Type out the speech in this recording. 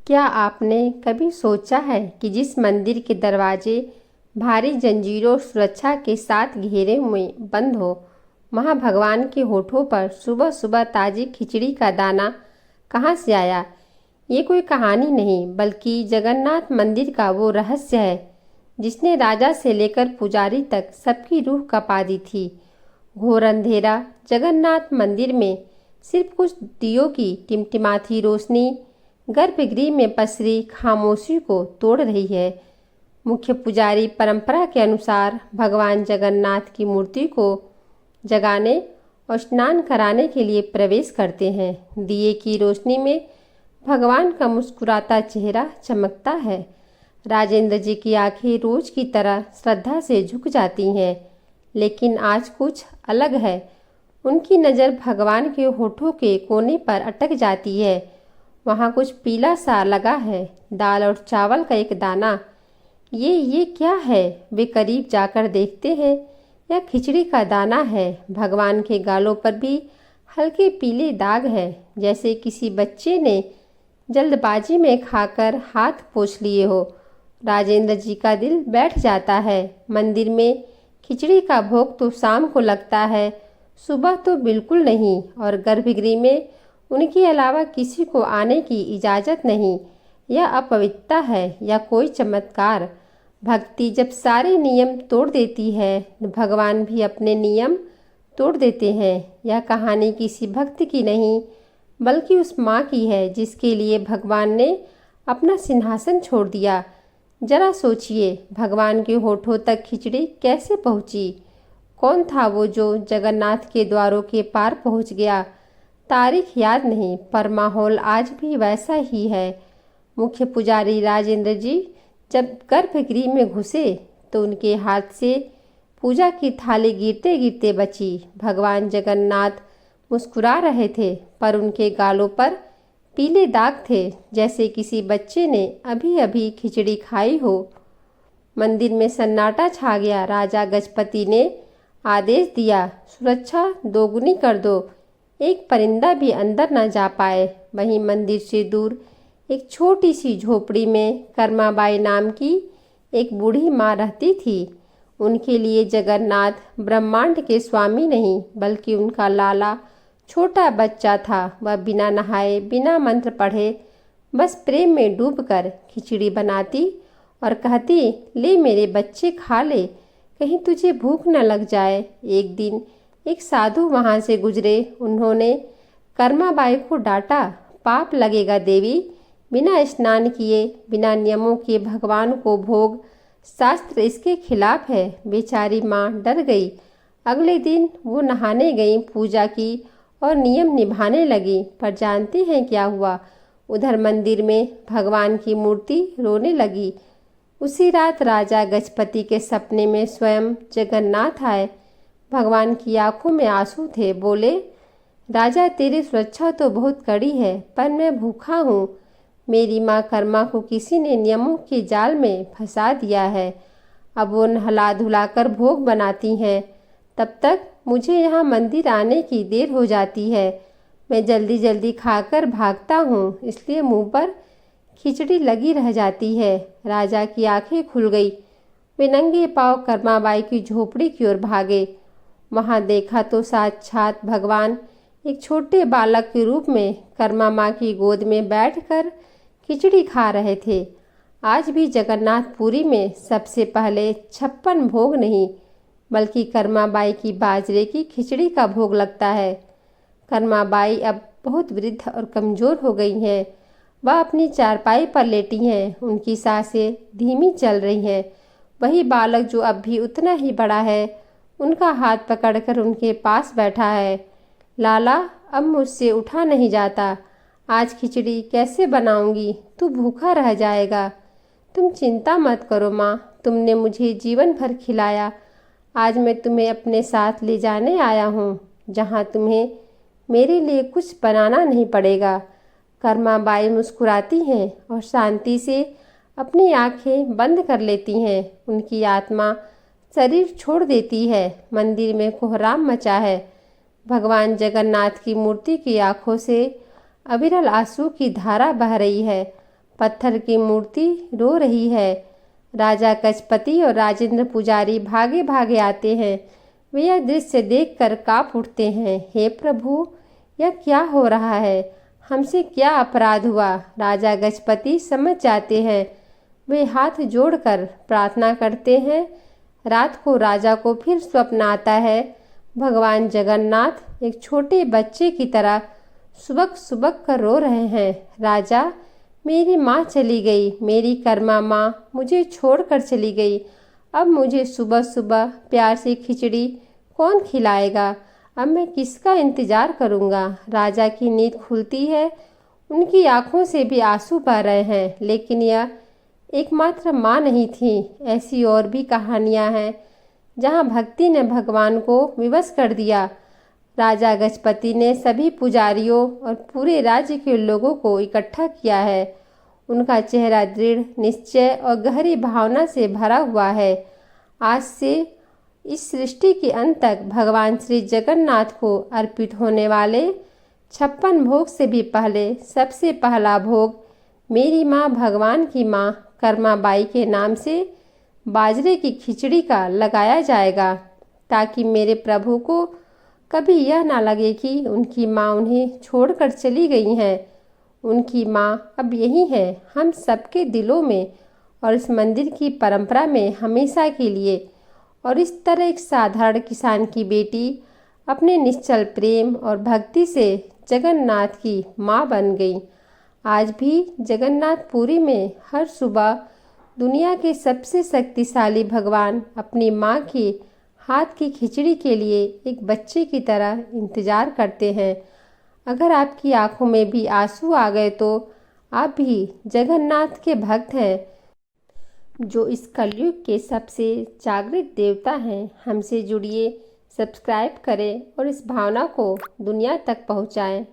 क्या आपने कभी सोचा है कि जिस मंदिर के दरवाजे भारी जंजीरों और सुरक्षा के साथ घेरे हुए बंद हो, वहाँ भगवान के होठों पर सुबह सुबह ताजी खिचड़ी का दाना कहाँ से आया? ये कोई कहानी नहीं, बल्कि जगन्नाथ मंदिर का वो रहस्य है जिसने राजा से लेकर पुजारी तक सबकी रूह कपा दी थी। घोर अंधेरा जगन्नाथ मंदिर में सिर्फ कुछ दियों की टिमटिमाती रोशनी गर्भगृह में पसरी खामोशी को तोड़ रही है। मुख्य पुजारी परंपरा के अनुसार भगवान जगन्नाथ की मूर्ति को जगाने और स्नान कराने के लिए प्रवेश करते हैं। दिए की रोशनी में भगवान का मुस्कुराता चेहरा चमकता है। राजेंद्र जी की आंखें रोज की तरह श्रद्धा से झुक जाती हैं, लेकिन आज कुछ अलग है। उनकी नज़र भगवान के होठों के कोने पर अटक जाती है। वहाँ कुछ पीला सा लगा है, दाल और चावल का एक दाना। ये क्या है? वे करीब जाकर देखते हैं। यह खिचड़ी का दाना है। भगवान के गालों पर भी हल्के पीले दाग हैं, जैसे किसी बच्चे ने जल्दबाजी में खाकर हाथ पोंछ लिए हो। राजेंद्र जी का दिल बैठ जाता है। मंदिर में खिचड़ी का भोग तो शाम को लगता है, सुबह तो बिल्कुल नहीं, और गर्भगृह में उनके अलावा किसी को आने की इजाज़त नहीं। यह अपवित्रता है या कोई चमत्कार? भक्ति जब सारे नियम तोड़ देती है, भगवान भी अपने नियम तोड़ देते हैं। यह कहानी किसी भक्त की नहीं, बल्कि उस माँ की है जिसके लिए भगवान ने अपना सिंहासन छोड़ दिया। जरा सोचिए, भगवान के होठों तक खिचड़ी कैसे पहुँची? कौन था वो जो जगन्नाथ के द्वारों के पार पहुँच गया? तारीख याद नहीं, पर माहौल आज भी वैसा ही है। मुख्य पुजारी राजेंद्र जी जब गर्भगृह में घुसे तो उनके हाथ से पूजा की थाली गिरते गिरते बची। भगवान जगन्नाथ मुस्कुरा रहे थे, पर उनके गालों पर पीले दाग थे, जैसे किसी बच्चे ने अभी अभी खिचड़ी खाई हो। मंदिर में सन्नाटा छा गया। राजा गजपति ने आदेश दिया, सुरक्षा दोगुनी कर दो, एक परिंदा भी अंदर न जा पाए। वहीं मंदिर से दूर एक छोटी सी झोपड़ी में कर्माबाई नाम की एक बूढ़ी माँ रहती थी। उनके लिए जगन्नाथ ब्रह्मांड के स्वामी नहीं, बल्कि उनका लाला छोटा बच्चा था। वह बिना नहाए, बिना मंत्र पढ़े, बस प्रेम में डूबकर खिचड़ी बनाती और कहती, ले मेरे बच्चे खा ले, कहीं तुझे भूख न लग जाए। एक दिन एक साधु वहाँ से गुजरे। उन्होंने कर्माबाई को डांटा, पाप लगेगा देवी, बिना स्नान किए, बिना नियमों के भगवान को भोग, शास्त्र इसके खिलाफ है। बेचारी माँ डर गई। अगले दिन वो नहाने गई, पूजा की और नियम निभाने लगी। पर जानते हैं क्या हुआ? उधर मंदिर में भगवान की मूर्ति रोने लगी। उसी रात राजा गजपति के सपने में स्वयं जगन्नाथ आए। भगवान की आंखों में आंसू थे। बोले, राजा तेरी सुरक्षा तो बहुत कड़ी है, पर मैं भूखा हूँ। मेरी माँ कर्मा को किसी ने नियमों के जाल में फंसा दिया है। अब वो नहला धुलाकर भोग बनाती हैं, तब तक मुझे यहाँ मंदिर आने की देर हो जाती है। मैं जल्दी जल्दी खाकर भागता हूँ, इसलिए मुंह पर खिचड़ी लगी रह जाती है। राजा की आंखें खुल गई। वे नंगे पांव कर्माबाई की झोपड़ी की ओर भागे। वहाँ देखा तो साक्षात भगवान एक छोटे बालक के रूप में कर्मा माँ की गोद में बैठकर खिचड़ी खा रहे थे। आज भी जगन्नाथपुरी में सबसे पहले 56 भोग नहीं, बल्कि कर्माबाई की बाजरे की खिचड़ी का भोग लगता है। कर्माबाई अब बहुत वृद्ध और कमज़ोर हो गई हैं। वह अपनी चारपाई पर लेटी हैं। उनकी सांसें धीमी चल रही हैं। वही बालक जो अब भी उतना ही बड़ा है, उनका हाथ पकड़कर उनके पास बैठा है। लाला, अब मुझसे उठा नहीं जाता। आज खिचड़ी कैसे बनाऊंगी? तू भूखा रह जाएगा। तुम चिंता मत करो माँ, तुमने मुझे जीवन भर खिलाया। आज मैं तुम्हें अपने साथ ले जाने आया हूँ, जहाँ तुम्हें मेरे लिए कुछ बनाना नहीं पड़ेगा। कर्माबाई मुस्कुराती हैं और शांति से अपनी आंखें बंद कर लेती हैं। उनकी आत्मा शरीर छोड़ देती है। मंदिर में कोहराम मचा है। भगवान जगन्नाथ की मूर्ति की आंखों से अविरल आंसू की धारा बह रही है। पत्थर की मूर्ति रो रही है। राजा गजपति और राजेंद्र पुजारी भागे भागे आते हैं। वे यह दृश्य देखकर कांप उठते हैं। हे प्रभु, यह क्या हो रहा है? हमसे क्या अपराध हुआ? राजा गजपति समझ जाते हैं। वे हाथ जोड़कर प्रार्थना करते हैं। रात को राजा को फिर स्वप्न आता है। भगवान जगन्नाथ एक छोटे बच्चे की तरह सुबक सुबक कर रो रहे हैं। राजा, मेरी माँ चली गई, मेरी कर्मा माँ मुझे छोड़कर चली गई। अब मुझे सुबह सुबह प्यार से खिचड़ी कौन खिलाएगा? अब मैं किसका इंतजार करूँगा? राजा की नींद खुलती है। उनकी आंखों से भी आंसू बह रहे हैं, लेकिन यह एकमात्र माँ नहीं थी। ऐसी और भी कहानियाँ हैं जहाँ भक्ति ने भगवान को विवश कर दिया। राजा गजपति ने सभी पुजारियों और पूरे राज्य के लोगों को इकट्ठा किया है। उनका चेहरा दृढ़ निश्चय और गहरी भावना से भरा हुआ है। आज से इस सृष्टि के अंत तक भगवान श्री जगन्नाथ को अर्पित होने वाले 56 भोग से भी पहले सबसे पहला भोग मेरी माँ भगवान की माँ कर्मा बाई के नाम से बाजरे की खिचड़ी का लगाया जाएगा, ताकि मेरे प्रभु को कभी यह ना लगे कि उनकी माँ उन्हें छोड़कर चली गई हैं। उनकी माँ अब यही है, हम सबके दिलों में और इस मंदिर की परंपरा में हमेशा के लिए। और इस तरह एक साधारण किसान की बेटी अपने निश्चल प्रेम और भक्ति से जगन्नाथ की माँ बन गई। आज भी जगन्नाथपुरी में हर सुबह दुनिया के सबसे शक्तिशाली भगवान अपनी माँ के हाथ की खिचड़ी के लिए एक बच्चे की तरह इंतजार करते हैं। अगर आपकी आंखों में भी आंसू आ गए तो आप भी जगन्नाथ के भक्त हैं, जो इस कलयुग के सबसे जागृत देवता हैं। हमसे जुड़िए, सब्सक्राइब करें और इस भावना को दुनिया तक पहुंचाएं।